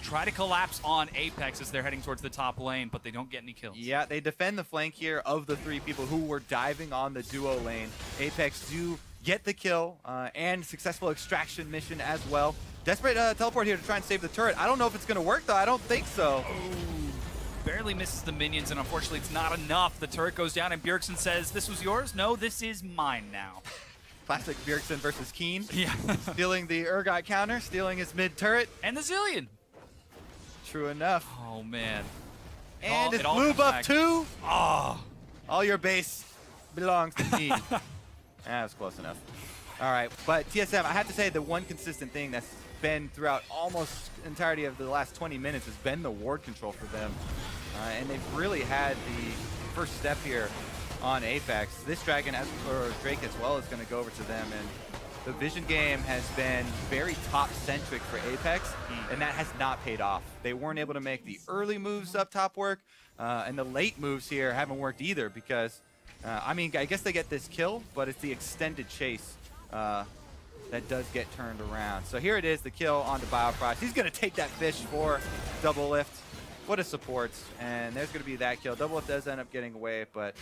Try to collapse on Apex as they're heading towards the top lane, but they don't get any kills. Yeah, they defend the flank here of the 3 people who were diving on the duo lane. Apex do get the kill and successful extraction mission as well. Desperate teleport here to try and save the turret. I don't know if it's going to work, though. I don't think so. Barely misses the minions, and unfortunately it's not enough. The turret goes down, and Bjergsen says, "This was yours? No, this is mine now." Classic Bjergsen versus Keen. Yeah. Stealing the Urgot counter, stealing his mid turret. And the Zillion. True enough. Oh, man. And it's it all blue comes buff back. too. Oh. All your base belongs to me. That was close enough. All right, but TSM, I have to say the one consistent thing that's been throughout almost entirety of the last 20 minutes has been the ward control for them. And they've really had the first step here on Apex. This Dragon, or Drake as well, is going to go over to them. And the vision game has been very top-centric for Apex, and that has not paid off. They weren't able to make the early moves up top work, and the late moves here haven't worked either because, I guess they get this kill, but it's the extended chase that does get turned around. So here it is, the kill onto Biofrost. He's going to take that fish for Doublelift. What a support. And there's going to be that kill. Doublelift does end up getting away, but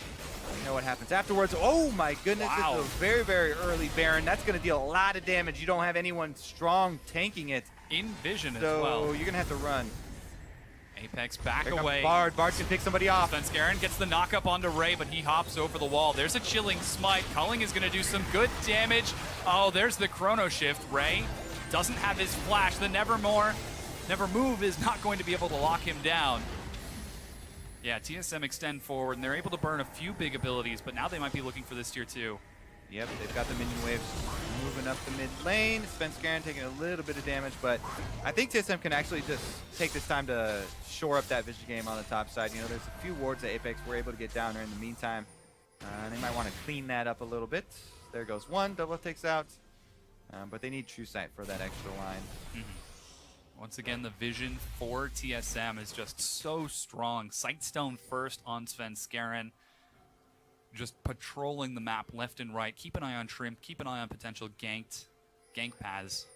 you know what happens afterwards. Oh my goodness, Wow. It's a very, very early Baron. That's going to deal a lot of damage. You don't have anyone strong tanking it. In vision as So well. you're going to have to run. Apex back Here comes away. Bard. Bard can pick somebody off. Svenskeren gets the knock-up onto Ray, but he hops over the wall. There's a chilling smite. Culling is going to do some good damage. Oh, there's the chrono shift. Ray doesn't have his flash. The Never Move is not going to be able to lock him down. Yeah, TSM extend forward, and they're able to burn a few big abilities, but now they might be looking for this tier 2. Yep, they've got the minion waves moving up the mid lane. Svenskeren taking a little bit of damage, but I think TSM can actually just take this time to shore up that vision game on the top side. You know, there's a few wards that Apex were able to get down there in the meantime. They might want to clean that up a little bit. There goes one, double takes out. But they need True Sight for that extra line. Once again, the vision for TSM is just so strong. Sightstone first on Svenskeren. Just patrolling the map left and right. Keep an eye on Shrimp. Keep an eye on potential gank paths.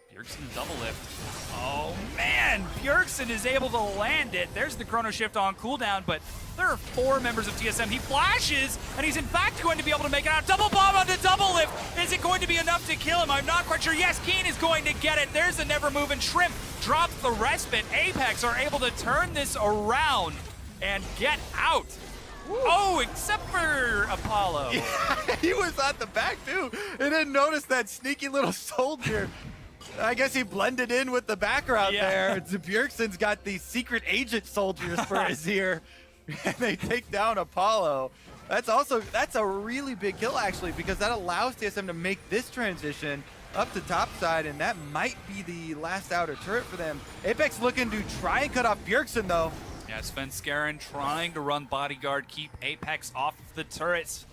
Bjergsen Doublelift. Oh man, Bjergsen is able to land it. There's the chrono shift on cooldown, but there are 4 members of TSM. He flashes, and he's in fact going to be able to make it out. Double bomb onto Doublelift. Is it going to be enough to kill him? I'm not quite sure. Yes, Keen is going to get it. There's the Never Move, and Shrimp drops the respite. Apex are able to turn this around and get out. Oh, except for Apollo. Yeah, he was at the back too. He didn't notice that sneaky little soldier. I guess he blended in with the background there. Bjergsen's got these secret agent soldiers for his ear. And they take down Apollo. That's a really big kill actually, because that allows TSM to make this transition up to top side, and that might be the last outer turret for them. Apex looking to try and cut off Bjergsen though. Yeah, Svenskeren trying to run bodyguard, keep Apex off of the turrets.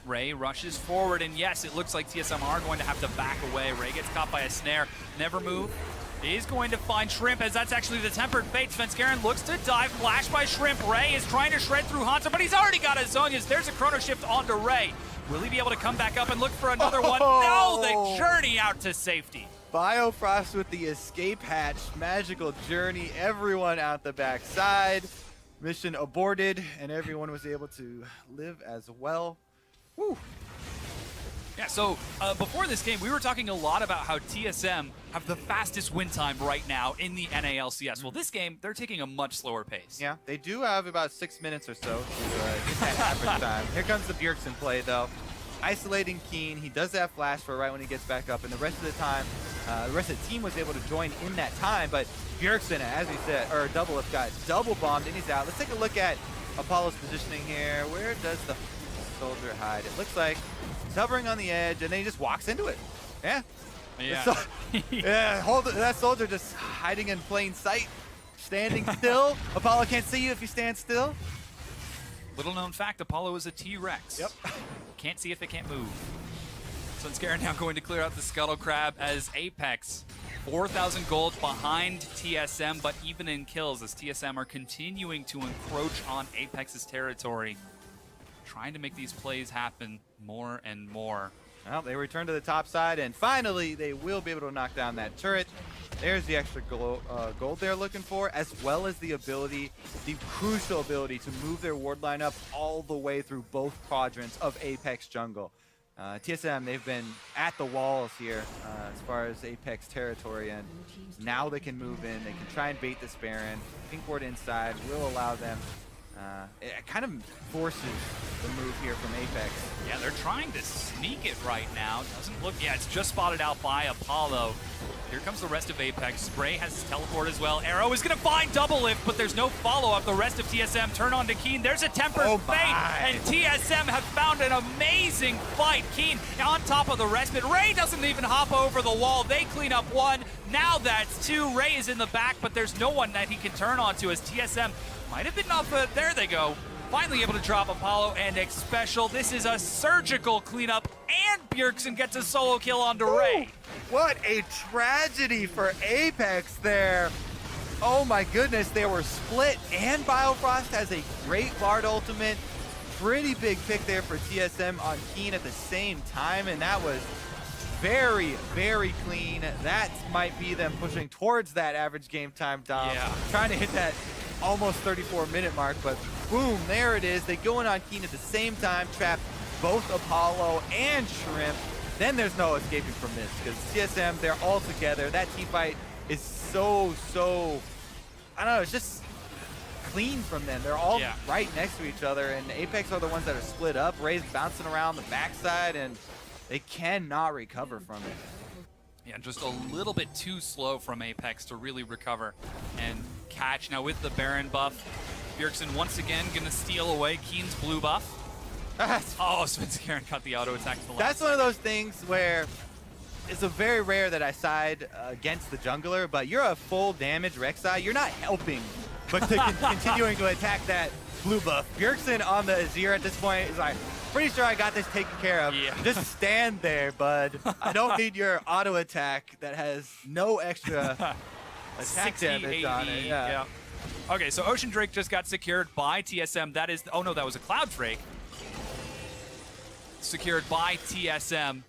Ray rushes forward, and yes, it looks like TSM are going to have to back away. Ray gets caught by a snare. Never Move is going to find Shrimp, as that's actually the Tempered Fate. Svenskeren looks to dive, flash by Shrimp. Ray is trying to shred through Hanzo, but he's already got his Zonias. There's a chrono shift onto Ray. Will he be able to come back up and look for another one? No, the journey out to safety. Biofrost with the escape hatch, magical journey, everyone out the backside. Mission aborted, and everyone was able to live as well. Woo. Yeah, so before this game, we were talking a lot about how TSM have the fastest win time right now in the NALCS. Well, this game, they're taking a much slower pace. Yeah, they do have about 6 minutes or so to get that average time. Here comes the Bjergsen play, though. Isolating Keen. He does have flash for right when he gets back up, and the rest of the time, the rest of the team was able to join in that time, but Bjergsen, as we said, or Doublelift got double bombed and he's out. Let's take a look at Apollo's positioning here. Where does the soldier hide? It looks like he's hovering on the edge, and then he just walks into it. Yeah. Yeah. Yeah, that soldier just hiding in plain sight, standing still. Apollo can't see you if you stand still. Little known fact, Apollo is a T-Rex. Yep. Can't see if it can't move. Sunskaren now going to clear out the Scuttle Crab as Apex 4,000 gold behind TSM, but even in kills as TSM are continuing to encroach on Apex's territory, trying to make these plays happen more and more. Well, they return to the top side, and finally they will be able to knock down that turret. There's the extra gold they're looking for, as well as the ability, the crucial ability to move their ward line up all the way through both quadrants of Apex jungle. TSM, they've been at the walls here as far as Apex territory, and now they can move in. They can try and bait this Baron. Pink ward inside will allow them. It kind of forces the move here from Apex. Yeah, they're trying to sneak it right now. Doesn't look, yeah, it's just spotted out by Apollo. Here comes the rest of Apex. Spray has his teleport as well. Arrow is going to find Doublelift, but there's no follow-up. The rest of TSM turn on to Keen. There's a tempered fate, and TSM have found an amazing fight. Keen on top of the respite. Ray doesn't even hop over the wall. They clean up one. Now that's two. Ray is in the back, but there's no one that he can turn on to as TSM might have been up, but there they go. Finally able to drop Apollo and X Special. This is a surgical cleanup, and Bjergsen gets a solo kill onto Ray. What a tragedy for Apex there. Oh my goodness, they were split, and Biofrost has a great Bard ultimate. Pretty big pick there for TSM on Keen at the same time, and that was very, very clean. That might be them pushing towards that average game time, Dom. Yeah. Trying to hit that almost 34-minute mark, but boom, there it is. They go in on Keen at the same time, trap both Apollo and Shrimp. Then there's no escaping from this, because TSM, they're all together. That team fight is so, I don't know, it's just clean from them. They're all right next to each other, and Apex are the ones that are split up. Ray's bouncing around the backside, and they cannot recover from it. Yeah, just a little bit too slow from Apex to really recover and catch. Now with the Baron buff, Bjergsen once again gonna steal away Keen's blue buff. Oh, Sunskaren got the auto attack to the left. That's one of those things where it's a very rare that I side against the jungler, but you're a full damage Rek'Sai. You're not helping, but continuing to attack that blue buff. Bjergsen on the Azir at this point is like, pretty sure I got this taken care of. Yeah. Just stand there, bud. I don't need your auto attack that has no extra attack 60, damage 80, on it. Yeah. Okay, so Ocean Drake just got secured by TSM. That is, oh no, that was a Cloud Drake. Secured by TSM.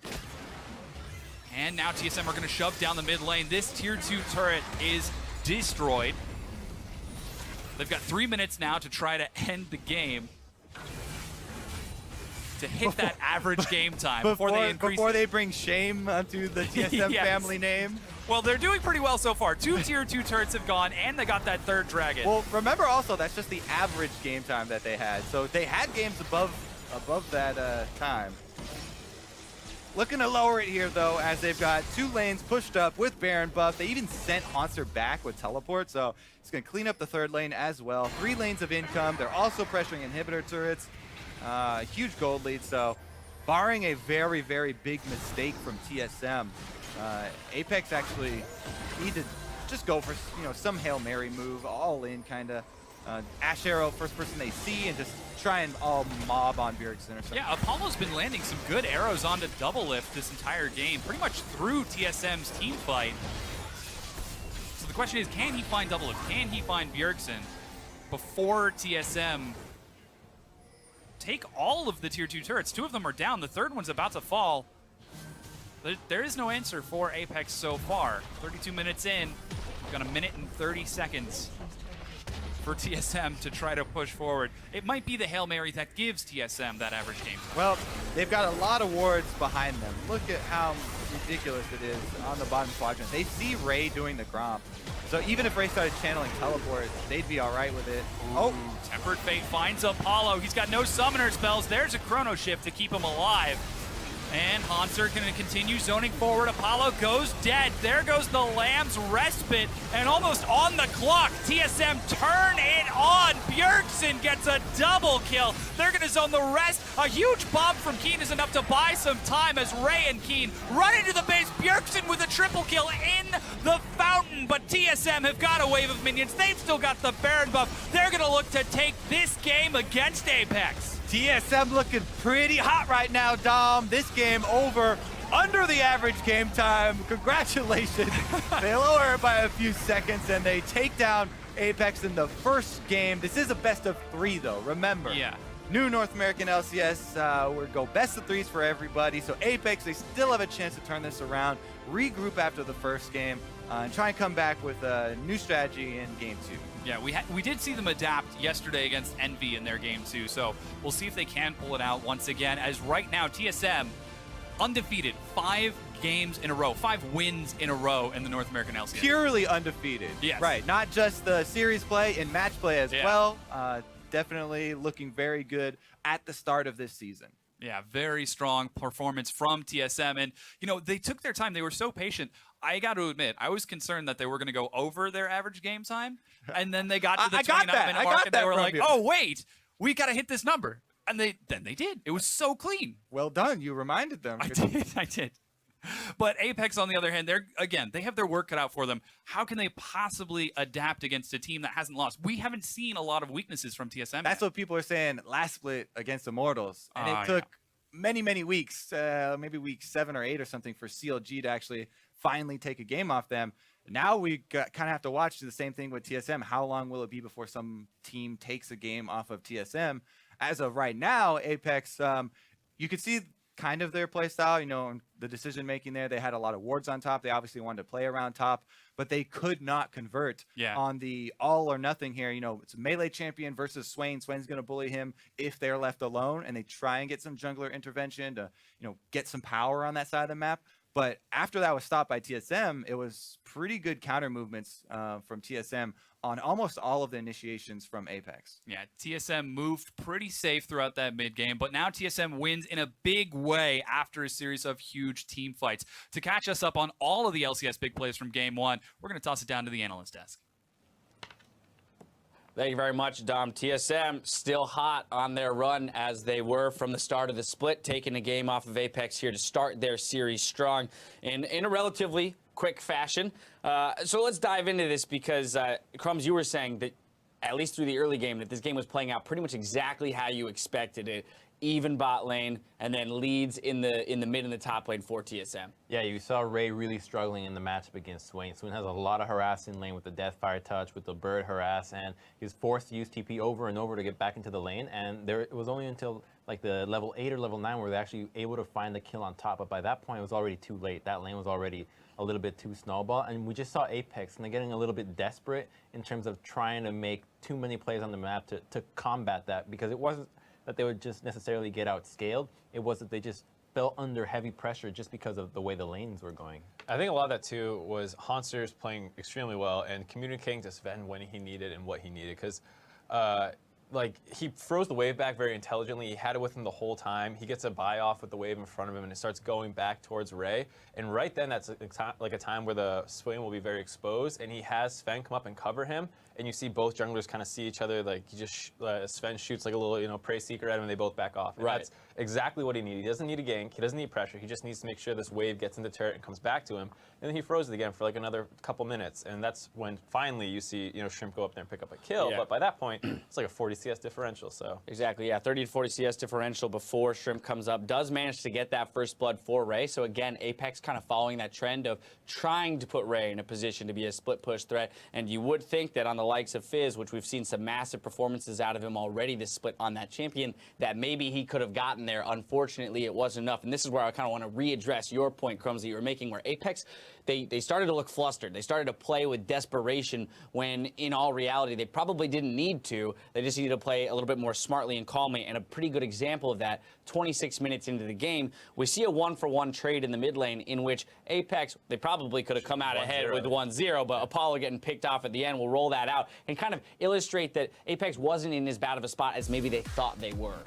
And now TSM are going to shove down the mid lane. This tier 2 turret is destroyed. They've got 3 minutes now to try to end the game. To hit that average game time before they increase before they bring shame onto the TSM Yes. family name. Well, they're doing pretty well so far. 2 tier 2 turrets have gone, and they got that third dragon. Well, remember also, that's just the average game time that they had. So they had games above that time. Looking to lower it here, though, as they've got 2 lanes pushed up with Baron buff. They even sent Haunter back with teleport, so it's going to clean up the 3rd lane as well. 3 lanes of income. They're also pressuring inhibitor turrets. Huge gold lead, so barring a very, very big mistake from TSM, Apex actually need to just go for, some Hail Mary move, all in kind of. Ash Arrow, first person they see, and just try and all mob on Bjergsen or something. Yeah, Apollo's been landing some good arrows onto Doublelift this entire game, pretty much through TSM's team fight. So the question is, can he find Doublelift? Can he find Bjergsen before TSM take all of the tier 2 turrets? 2 of them are down. The 3rd one's about to fall. There is no answer for Apex so far. 32 minutes in, we've got a minute and 30 seconds for TSM to try to push forward. It might be the Hail Mary that gives TSM that average game time. Well, they've got a lot of wards behind them. Look at how ridiculous it is on the bottom quadrant. They see Ray doing the Gromp. So even if Ray started channeling teleport, they'd be all right with it. Oh, Tempered Fate finds Apollo. He's got no summoner spells. There's a Chrono Shift to keep him alive. And Hanser going to continue zoning forward. Apollo goes dead. There goes the Lamb's Respite. And almost on the clock, TSM turn it on. Bjergsen gets a double kill. They're going to zone the rest. A huge bomb from Keen is enough to buy some time as Ray and Keen run into the base. Bjergsen with a triple kill in the fountain. But TSM have got a wave of minions. They've still got the Baron buff. They're going to look to take this game against Apex. TSM looking pretty hot right now, Dom. This game over under the average game time. Congratulations. They lower it by a few seconds and they take down Apex in the first game. This is a best of 3 though, remember. Yeah. New North American LCS, we'll go best of 3s for everybody. So Apex, they still have a chance to turn this around, regroup after the first game, and try and come back with a new strategy in game 2. Yeah, we did see them adapt yesterday against Envy in their game 2, so we'll see if they can pull it out once again, as right now TSM undefeated 5 games in a row, 5 wins in a row in the North American LCS. Purely undefeated. Yes. Right, not just the series play, in match play as Yeah. well. Definitely looking very good at the start of this season. Yeah, very strong performance from TSM. And, you know, they took their time. They were so patient. I got to admit, I was concerned that they were going to go over their average game time. And then they got to the I got 29-minute that. mark, and they were from like, you. oh, wait, we got to hit this number. And then they did. It was so clean. Well done. You reminded them. I did. But Apex, on the other hand, they have their work cut out for them. How can they possibly adapt against a team that hasn't lost? We haven't seen a lot of weaknesses from TSM. That's what people are saying last split against Immortals. And it took many, many weeks, maybe week 7 or 8 or something, for CLG to actually finally take a game off them. Now we kind of have to watch the same thing with TSM. How long will it be before some team takes a game off of TSM? As of right now, Apex, you could see kind of their play style, you know, the decision making there. They had a lot of wards on top. They obviously wanted to play around top, but they could not convert on the all or nothing here. You know, it's a melee champion versus Swain. Swain's going to bully him if they're left alone, and they try and get some jungler intervention to, you know, get some power on that side of the map. But after that was stopped by TSM, it was pretty good counter movements from TSM on almost all of the initiations from Apex. Yeah, TSM moved pretty safe throughout that mid game, but now TSM wins in a big way after a series of huge team fights. To catch us up on all of the LCS big plays from game 1, we're going to toss it down to the analyst desk. Thank you very much, Dom. TSM still hot on their run as they were from the start of the split, taking a game off of Apex here to start their series strong in a relatively quick fashion. So let's dive into this because, Crumbs, you were saying that, at least through the early game, that this game was playing out pretty much exactly how you expected it. Even bot lane, and then leads in the mid and the top lane for TSM. Yeah, you saw Ray really struggling in the matchup against Swain. Swain has a lot of harass in lane with the Deathfire touch, with the bird harass, and he's forced to use TP over and over to get back into the lane. And it was only until like the level 8 or level 9 where they're actually able to find the kill on top. But by that point, it was already too late. That lane was already a little bit too snowball. And we just saw Apex, and they're getting a little bit desperate in terms of trying to make too many plays on the map to combat that, because it wasn't that they would just necessarily get outscaled. It was that they just fell under heavy pressure just because of the way the lanes were going. I think a lot of that too was Hanser's playing extremely well and communicating to Sven when he needed and what he needed, because like, he froze the wave back very intelligently. He had it with him the whole time. He gets a buy off with the wave in front of him, and it starts going back towards Ray. And right then, that's like a time where the Swain will be very exposed, and he has Sven come up and cover him. And you see both junglers kind of see each other. Like, he just Sven shoots like a little, you know, prey seeker at him, and they both back off. And that's exactly what he needed. He doesn't need a gank. He doesn't need pressure. He just needs to make sure this wave gets into turret and comes back to him. And then he froze it again for like another couple minutes. And that's when finally you see, you know, Shrimp go up there and pick up a kill. But by that point, it's like a 40 CS differential. So exactly, yeah, 30 to 40 CS differential before Shrimp comes up. Does manage to get that first blood for Ray. So again, Apex kind of following that trend of trying to put Ray in a position to be a split push threat. And you would think that on the likes of Fizz, which we've seen some massive performances out of him already this split on that champion, that maybe he could have gotten there. Unfortunately, it wasn't enough. And this is where I kind of want to readdress your point, Crumbs, that you were making, where Apex, they started to look flustered. They started to play with desperation when, in all reality, they probably didn't need to. They just needed to play a little bit more smartly and calmly. And a pretty good example of that, 26 minutes into the game, we see a 1-for-1 trade in the mid lane in which Apex, they probably could have come out ahead with 1-0, but Apollo getting picked off at the end will roll that out and kind of illustrate that Apex wasn't in as bad of a spot as maybe they thought they were.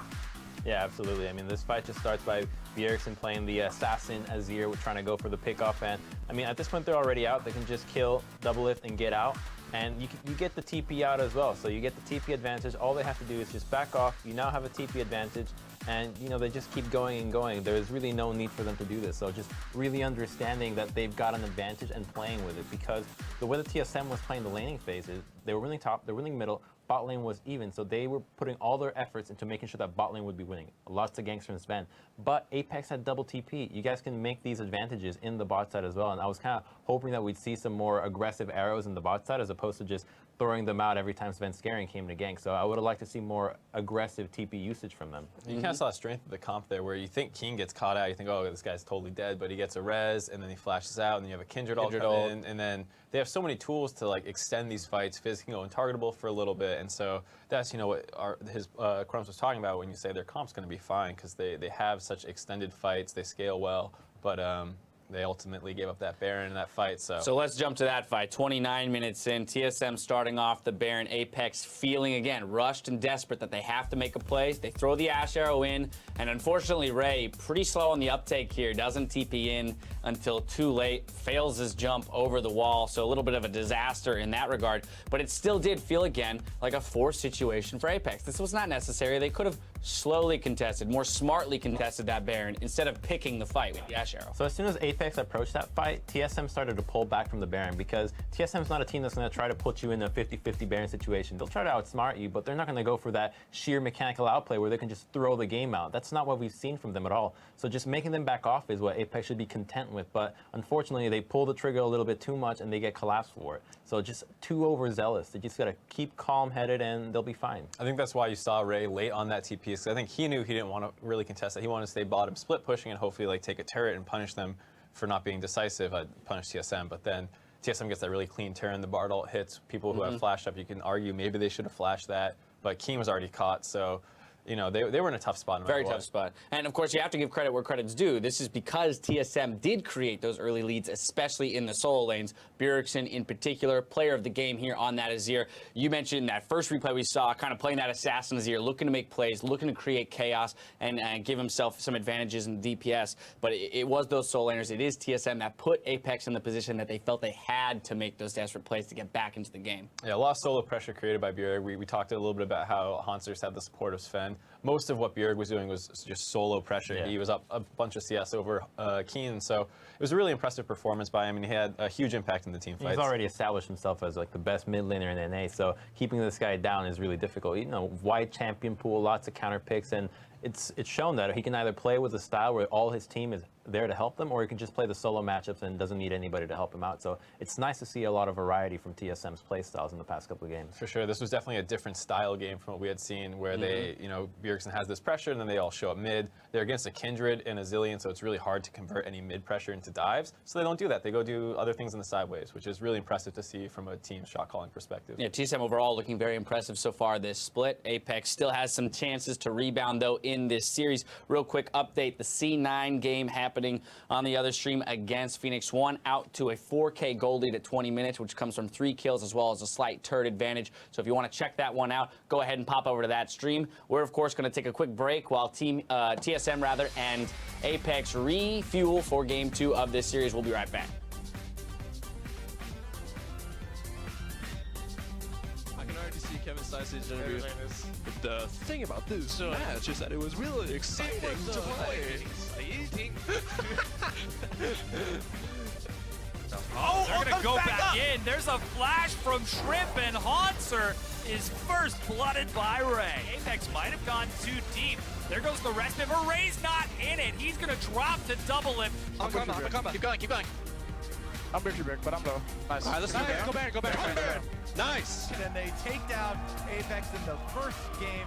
Yeah, absolutely. I mean, this fight just starts by Bjergsen playing the assassin Azir, trying to go for the pickoff. And I mean, at this point, they're already out. They can just kill, double lift, and get out. And you get the TP out as well. So you get the TP advantage. All they have to do is just back off. You now have a TP advantage. And, you know, they just keep going and going. There's really no need for them to do this. So just really understanding that they've got an advantage and playing with it. Because the way the TSM was playing the laning phases, they were winning top, they were winning middle, bot lane was even. So they were putting all their efforts into making sure that bot lane would be winning. Lots of ganks from Sven. But Apex had double TP. You guys can make these advantages in the bot side as well. And I was kind of hoping that we'd see some more aggressive arrows in the bot side as opposed to just throwing them out every time Sven Scaring came to gank. So I would have liked to see more aggressive TP usage from them. You kind of saw the strength of the comp there, where you think King gets caught out, you think, oh, this guy's totally dead, but he gets a res, and then he flashes out, and then you have a Kindred ult come in, and then they have so many tools to like extend these fights. Fizz can go untargetable for a little bit, and so that's, you know, what his Crumbs was talking about when you say their comp's going to be fine, because they have such extended fights, they scale well, but they ultimately gave up that Baron in that fight. So let's jump to that fight. 29 minutes in, TSM starting off the Baron. Apex feeling, again, rushed and desperate that they have to make a play. They throw the Ash Arrow in, and unfortunately, Ray, pretty slow on the uptake here, doesn't TP in until too late, fails his jump over the wall, so a little bit of a disaster in that regard. But it still did feel, again, like a forced situation for Apex. This was not necessary. They could have slowly contested, more smartly contested that Baron instead of picking the fight with the Ash Arrow. So as soon as Apex approached that fight, TSM started to pull back from the Baron, because TSM's not a team that's going to try to put you in a 50-50 Baron situation. They'll try to outsmart you, but they're not going to go for that sheer mechanical outplay where they can just throw the game out. That's not what we've seen from them at all. So just making them back off is what Apex should be content with, but unfortunately they pull the trigger a little bit too much and they get collapsed for it. So just too overzealous. They just got to keep calm-headed and they'll be fine. I think that's why you saw Ray late on that TP, because I think he knew he didn't want to really contest that. He wanted to stay bottom split pushing and hopefully like take a turret and punish them for not being decisive. Punish TSM, but then TSM gets that really clean turn. The Bard ult hits people who have flashed up. You can argue maybe they should have flashed that, but Keem was already caught, so you know, they were in a tough spot. No Very tough spot. And of course, you have to give credit where credit's due. This is because TSM did create those early leads, especially in the solo lanes. Bjergsen, in particular, player of the game here on that Azir. You mentioned that first replay we saw, kind of playing that assassin Azir, looking to make plays, looking to create chaos, and give himself some advantages in DPS. But it was those solo laners. It is TSM that put Apex in the position that they felt they had to make those desperate plays to get back into the game. Yeah, a lot of solo pressure created by Bjerg. We talked a little bit about how Hansers had the support of Sven. Most of what Bjerg was doing was just solo pressure. Yeah. He was up a bunch of CS over Keen, so it was a really impressive performance by him, and he had a huge impact in the team fights. He's already established himself as like the best mid laner in NA, so keeping this guy down is really difficult. You know, wide champion pool, lots of counter picks, and it's shown that he can either play with a style where all his team is there to help them, or he can just play the solo matchups and doesn't need anybody to help him out. So it's nice to see a lot of variety from TSM's play styles in the past couple of games. For sure, this was definitely a different style game from what we had seen, where they, you know, Bjergsen has this pressure and then they all show up mid. They're against a Kindred and a Zillion, so it's really hard to convert any mid pressure into dives. So they don't do that. They go do other things in the sideways, which is really impressive to see from a team shot calling perspective. Yeah, TSM overall looking very impressive so far this split. Apex still has some chances to rebound though in this series. Real quick update, the C9 game happening on the other stream against Phoenix 1, out to a 4K gold lead at 20 minutes, which comes from 3 kills as well as a slight turret advantage. So if you want to check that one out, go ahead and pop over to that stream. We're of course going to take a quick break while TSM and Apex refuel for game 2 of this series. We'll be right back. I can already see Kevin Syson's interview. The thing about this match is that it was really exciting to play. Oh, they're going to go back in. There's a flash from Shrimp, and Hanser is first blooded by Ray. Apex might have gone too deep. There goes the rest of it. Ray's not in it. He's going to drop to double it. I'm a combo. Keep going, keep going. I'm Richard Brick, but I'm low. Nice. All right, let's go back. Nice. And then they take down Apex in the first game.